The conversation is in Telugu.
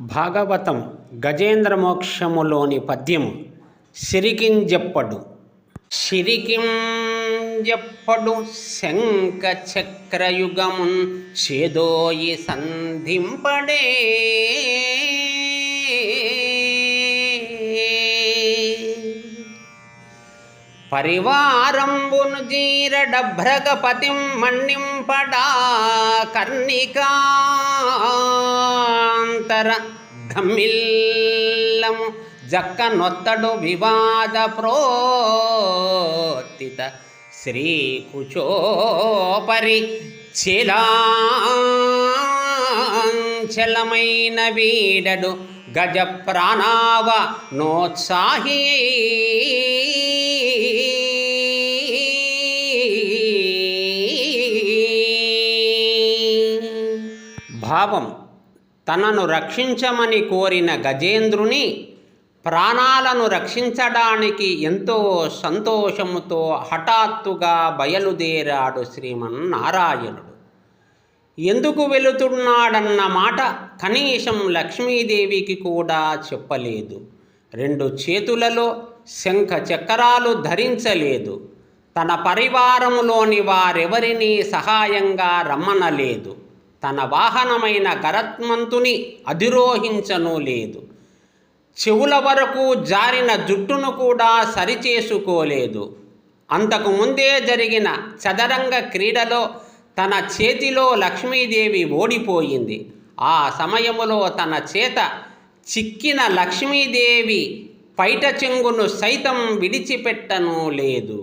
భాగవతం గజేంద్ర మోక్షములోని పద్యము సిరికింజెప్పడు. సిరికింజెప్పడు శంఖ చక్రయుగమున్ చేదోయి సంధింపడే. పరివారంబును జీరడభ్రగపతిం మన్నింపడా కర్ణికాంతర ధమ్మిల్లము జక్కనొత్తడు వివాద ప్రోత్తిత శ్రీకుచోపరి చిలాంచలమైన వీడడు గజ ప్రాణావ నోత్సాహి. భావం: తనను రక్షించమని కోరిన గజేంద్రుని ప్రాణాలను రక్షించడానికి ఎంతో సంతోషముతో హఠాత్తుగా బయలుదేరాడు శ్రీమన్నారాయణుడు. ఎందుకు వెళుతున్నాడన్న మాట కనీసం లక్ష్మీదేవికి కూడా చెప్పలేదు. 2 చేతులలో శంఖ చక్రాలు ధరించలేదు. తన పరివారములోని వారెవరినీ సహాయంగా రమ్మనలేదు. తన వాహనమైన గరత్మంతుని అధిరోహించను లేదు. చెవుల వరకు జారిన జుట్టును కూడా సరిచేసుకోలేదు. అంతకు ముందే జరిగిన చదరంగ క్రీడలో తన చేతిలో లక్ష్మీదేవి ఓడిపోయింది. ఆ సమయములో తన చేత చిక్కిన లక్ష్మీదేవి పైట చెంగును సైతం విడిచిపెట్టను లేదు.